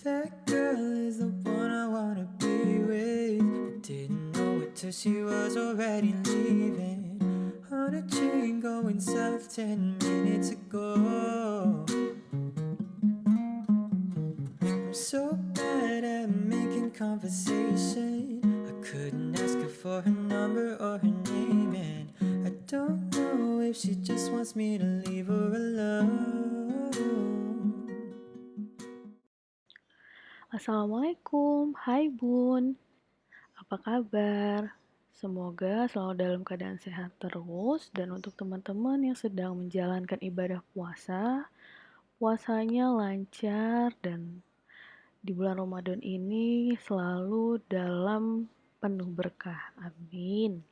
That girl is the one I wanna be with. Didn't know it till she was already leaving. On a train going south 10 minutes ago. I'm so bad at making conversation. I couldn't ask her for her number or her name, and I don't know if she just wants me to leave her alone. Assalamualaikum, hai Bun, apa kabar? Semoga selalu dalam keadaan sehat terus dan untuk teman-teman yang sedang menjalankan ibadah puasa, puasanya lancar dan di bulan Ramadan ini selalu dalam penuh berkah. Amin.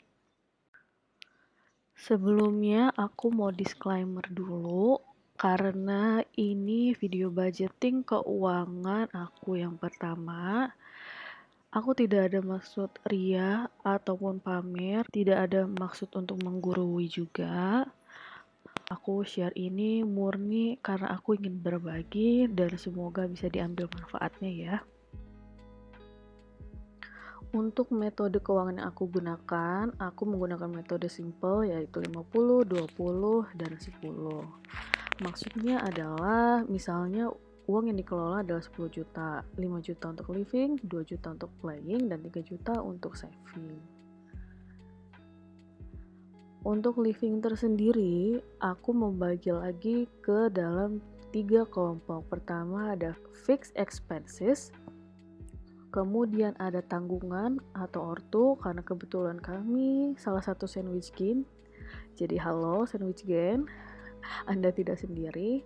Sebelumnya aku mau disclaimer dulu karena ini video budgeting keuangan aku yang pertama. Aku tidak ada maksud ria ataupun pamer, tidak ada maksud untuk menggurui juga. Aku share ini murni karena aku ingin berbagi dan semoga bisa diambil manfaatnya ya. Untuk metode keuangan yang aku gunakan, aku menggunakan metode simple yaitu 50, 20, dan 10. Maksudnya adalah misalnya uang yang dikelola adalah 10 juta, 5 juta untuk living, 2 juta untuk playing, dan 3 juta untuk saving. Untuk living tersendiri, aku membagi lagi ke dalam 3 kelompok. Pertama ada fixed expenses, kemudian ada tanggungan atau ortu, karena kebetulan kami salah satu sandwich gang. Jadi halo sandwich gang, Anda tidak sendiri.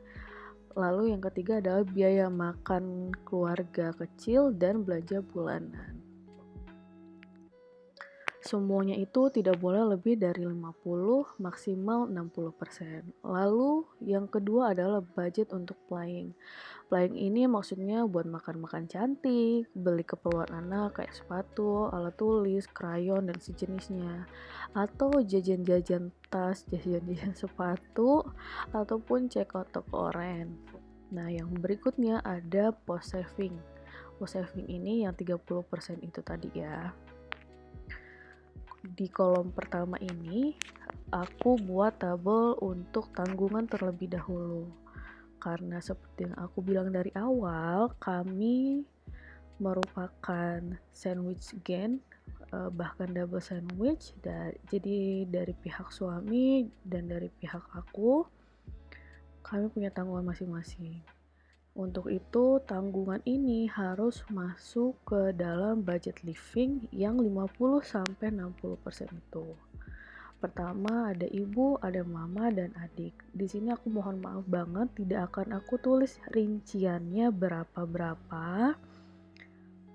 Lalu yang ketiga adalah biaya makan keluarga kecil dan belanja bulanan. Semuanya itu tidak boleh lebih dari 50, maksimal 60%. Lalu yang kedua adalah budget untuk playing. Playing ini maksudnya buat makan-makan cantik, beli keperluan anak kayak sepatu, alat tulis, krayon, dan sejenisnya. Atau jajan-jajan tas, jajan-jajan sepatu, ataupun check out toko oren. Nah, yang berikutnya ada post saving. Post saving ini yang 30% itu tadi ya. Di kolom pertama ini, aku buat tabel untuk tanggungan terlebih dahulu. Karena seperti yang aku bilang dari awal, kami merupakan sandwich gang, bahkan double sandwich. Jadi dari pihak suami dan dari pihak aku, kami punya tanggungan masing-masing. Untuk itu, tanggungan ini harus masuk ke dalam budget living yang 50-60% itu. Pertama ada ibu, ada mama, dan adik. Di sini aku mohon maaf banget, tidak akan aku tulis rinciannya berapa-berapa.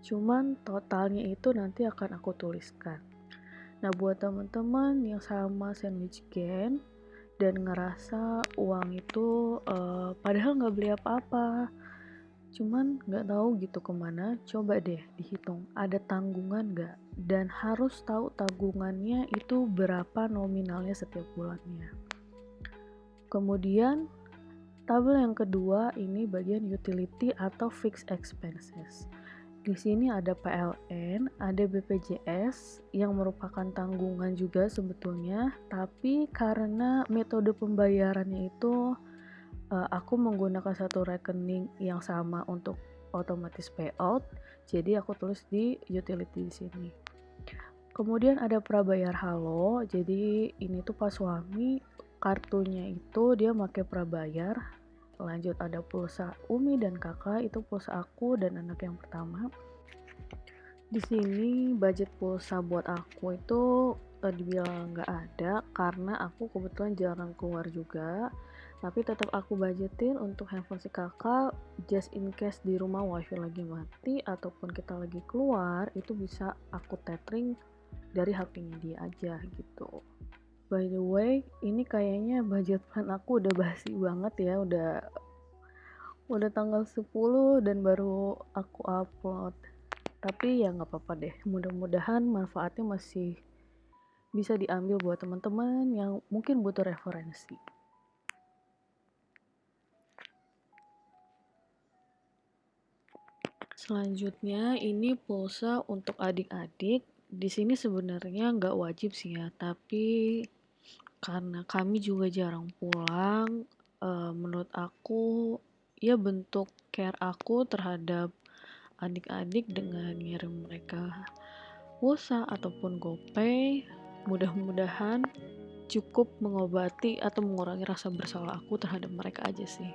Cuman totalnya itu nanti akan aku tuliskan. Nah, buat teman-teman yang sama sandwich gang dan ngerasa uang itu padahal nggak beli apa-apa, cuman nggak tahu gitu kemana, coba deh dihitung ada tanggungan nggak, dan harus tahu tanggungannya itu berapa nominalnya setiap bulannya. Kemudian tabel yang kedua ini bagian utility atau fixed expenses. Di sini ada PLN, ada BPJS yang merupakan tanggungan juga sebetulnya, tapi karena metode pembayarannya itu aku menggunakan satu rekening yang sama untuk otomatis payout, jadi aku tulis di utility di sini. Kemudian ada prabayar halo, jadi ini tuh pas suami kartunya itu dia pakai prabayar. Lanjut ada pulsa Umi dan kakak, itu pulsa aku dan anak yang pertama. Di sini budget pulsa buat aku itu dibilang nggak ada karena aku kebetulan jarang keluar juga, tapi tetap aku budgetin untuk handphone si kakak just in case di rumah wifi lagi mati ataupun kita lagi keluar, itu bisa aku tethering dari HP-nya dia aja gitu. By the way, ini kayaknya budget plan aku udah basi banget ya, udah tanggal 10 dan baru aku upload. Tapi ya nggak apa-apa deh, mudah-mudahan manfaatnya masih bisa diambil buat teman-teman yang mungkin butuh referensi. Selanjutnya ini pulsa untuk adik-adik. Di sini sebenarnya nggak wajib sih ya, tapi karena kami juga jarang pulang, menurut aku ya bentuk care aku terhadap adik-adik dengan ngirim mereka pulsa ataupun GoPay. Mudah-mudahan cukup mengobati atau mengurangi rasa bersalah aku terhadap mereka aja sih.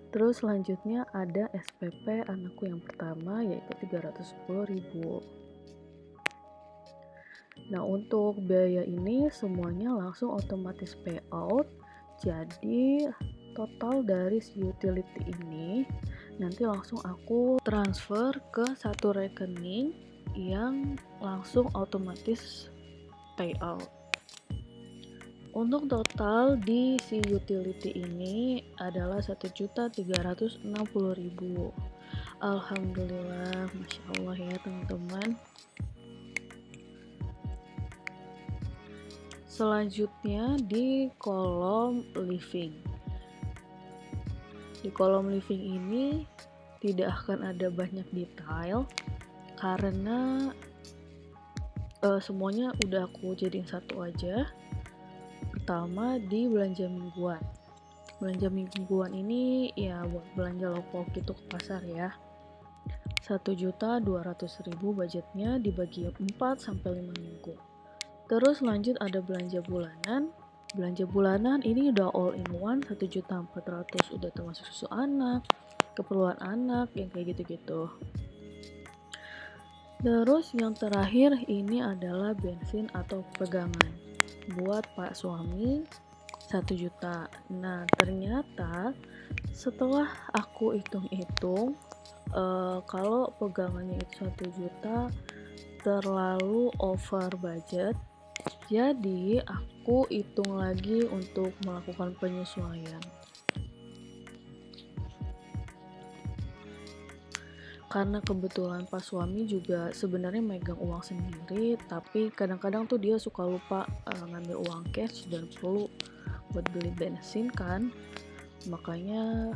Terus selanjutnya ada SPP anakku yang pertama, yaitu 310.000. Nah, untuk biaya ini semuanya langsung otomatis payout. Jadi total dari si utility ini nanti langsung aku transfer ke satu rekening yang langsung otomatis payout. Untuk total di si utility ini adalah 1.360.000. Alhamdulillah, Masya Allah ya teman-teman. Selanjutnya di kolom living. Di kolom living ini tidak akan ada banyak detail karena semuanya udah aku jadiin satu aja. Pertama di belanja mingguan. Belanja mingguan ini ya buat belanja lauk gitu ke pasar ya. 1.200.000 budgetnya dibagi 4 sampai 5 minggu. Terus lanjut ada belanja bulanan. Belanja bulanan ini udah all in one, 1.400.000 udah termasuk susu anak, keperluan anak yang kayak gitu-gitu. Terus yang terakhir ini adalah bensin atau pegangan buat Pak suami 1 juta. Nah, ternyata setelah aku hitung-hitung, kalau pegangannya itu 1 juta terlalu over budget. Jadi aku hitung lagi untuk melakukan penyesuaian. Karena kebetulan pas suami juga sebenarnya megang uang sendiri, tapi kadang-kadang tuh dia suka lupa ngambil uang cash dan perlu buat beli bensin kan. Makanya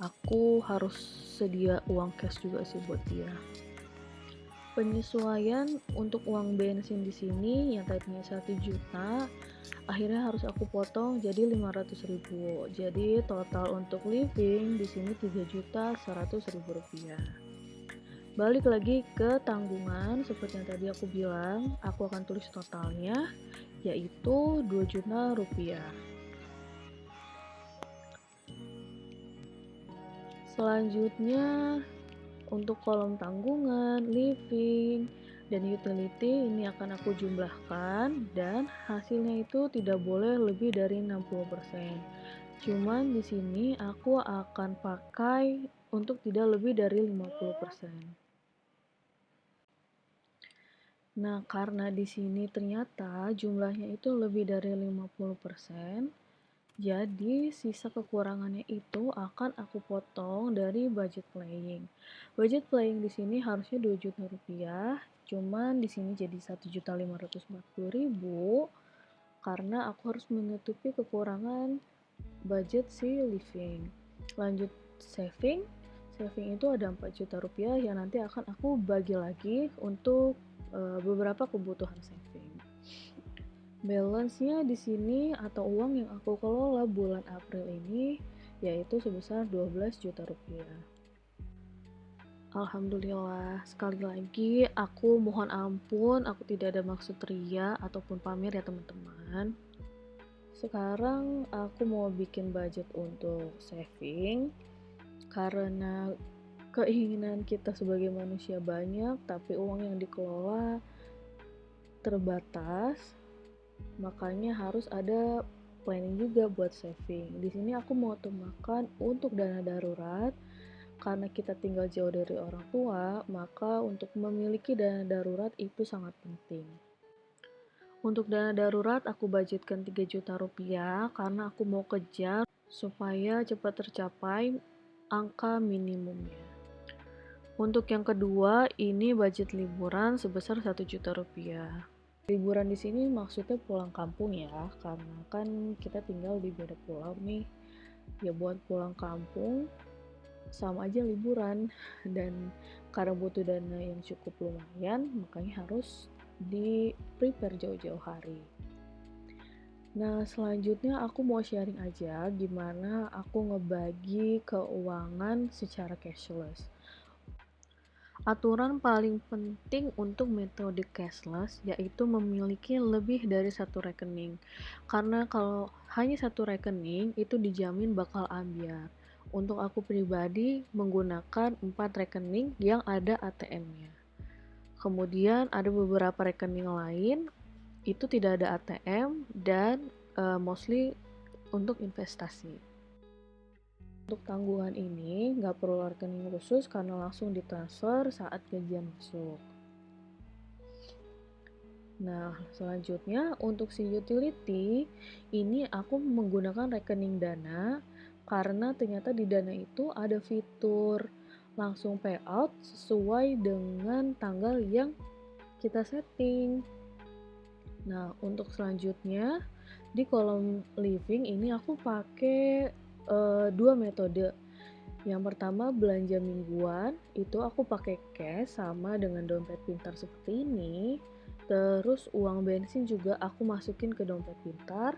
aku harus sedia uang cash juga sih buat dia. Penyesuaian untuk uang bensin di sini yang tadinya 1 juta akhirnya harus aku potong jadi 500.000. Jadi total untuk living di sini 3.100.000 rupiah. Balik lagi ke tanggungan seperti yang tadi aku bilang, aku akan tulis totalnya yaitu 2 juta rupiah. Selanjutnya untuk kolom tanggungan, living, dan utility ini akan aku jumlahkan dan hasilnya itu tidak boleh lebih dari 60%. Cuman di sini aku akan pakai untuk tidak lebih dari 50%. Nah, karena di sini ternyata jumlahnya itu lebih dari 50%, jadi sisa kekurangannya itu akan aku potong dari budget playing. Budget playing di sini harusnya 2 juta rupiah, cuman di sini jadi 1.540.000 karena aku harus menutupi kekurangan budget si living. Lanjut saving. Saving itu ada 4 juta rupiah yang nanti akan aku bagi lagi untuk beberapa kebutuhan saving. Balance-nya di sini atau uang yang aku kelola bulan April ini yaitu sebesar 12 juta rupiah. Alhamdulillah, sekali lagi aku mohon ampun, aku tidak ada maksud ria ataupun pamer ya teman-teman. Sekarang aku mau bikin budget untuk saving karena keinginan kita sebagai manusia banyak, tapi uang yang dikelola terbatas, makanya harus ada planning juga buat saving. Di sini aku mau utamakan untuk dana darurat, karena kita tinggal jauh dari orang tua, maka untuk memiliki dana darurat itu sangat penting. Untuk dana darurat aku budgetkan 3 juta rupiah karena aku mau kejar supaya cepat tercapai angka minimumnya. Untuk yang kedua, ini budget liburan sebesar 1 juta rupiah. Liburan di sini maksudnya pulang kampung ya, karena kan kita tinggal di beda pulau nih. Ya buat pulang kampung, sama aja liburan. Dan karena butuh dana yang cukup lumayan, makanya harus di prepare jauh-jauh hari. Nah, selanjutnya aku mau sharing aja gimana aku ngebagi keuangan secara cashless. Aturan paling penting untuk metode cashless yaitu memiliki lebih dari satu rekening. Karena kalau hanya satu rekening itu dijamin bakal ambiar. Untuk aku pribadi menggunakan 4 rekening yang ada ATM-nya. Kemudian ada beberapa rekening lain itu tidak ada ATM dan mostly untuk investasi. Untuk tanggungan ini nggak perlu rekening khusus karena langsung ditransfer saat gajian masuk. Nah, selanjutnya untuk si utility ini aku menggunakan rekening Dana karena ternyata di Dana itu ada fitur langsung payout sesuai dengan tanggal yang kita setting. Nah, untuk selanjutnya di kolom living ini aku pakai dua metode. Yang pertama belanja mingguan, itu aku pakai cash sama dengan dompet pintar seperti ini. Terus uang bensin juga aku masukin ke dompet pintar.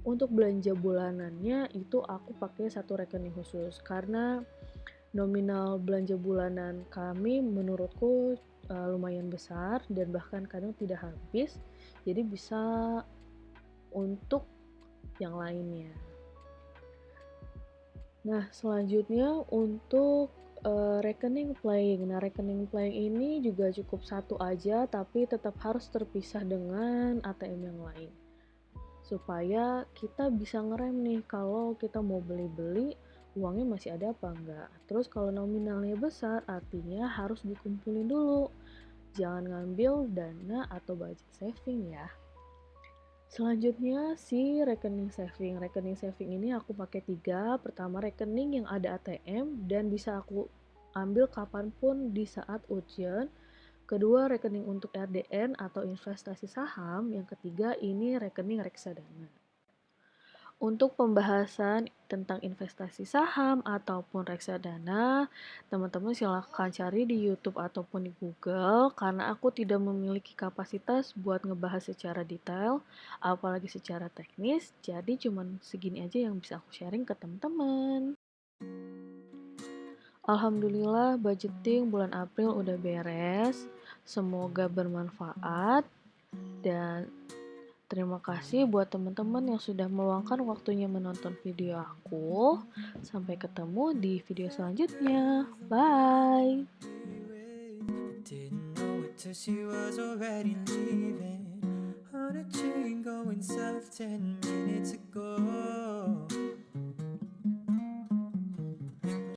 Untuk belanja bulanannya itu aku pakai satu rekening khusus karena nominal belanja bulanan kami menurutku lumayan besar dan bahkan kadang tidak habis. Jadi bisa untuk yang lainnya. Nah, selanjutnya untuk rekening playing. Nah, rekening playing ini juga cukup satu aja, tapi tetap harus terpisah dengan ATM yang lain. Supaya kita bisa ngerem nih kalau kita mau beli-beli, uangnya masih ada apa enggak. Terus kalau nominalnya besar, artinya harus dikumpulin dulu. Jangan ngambil dana atau budget saving ya. Selanjutnya si rekening saving. Rekening saving ini aku pakai 3. Pertama rekening yang ada ATM dan bisa aku ambil kapanpun di saat urgent. Kedua rekening untuk RDN atau investasi saham. Yang ketiga ini rekening reksadana. Untuk pembahasan tentang investasi saham ataupun reksadana, teman-teman silahkan cari di YouTube ataupun di Google karena aku tidak memiliki kapasitas buat ngebahas secara detail, apalagi secara teknis, jadi cuman segini aja yang bisa aku sharing ke teman-teman. Alhamdulillah budgeting bulan April udah beres, semoga bermanfaat dan terima kasih buat teman-teman yang sudah meluangkan waktunya menonton video aku. Sampai ketemu di video selanjutnya. Bye. Didn't know it till she was already leaving on a train going south 10 minutes ago.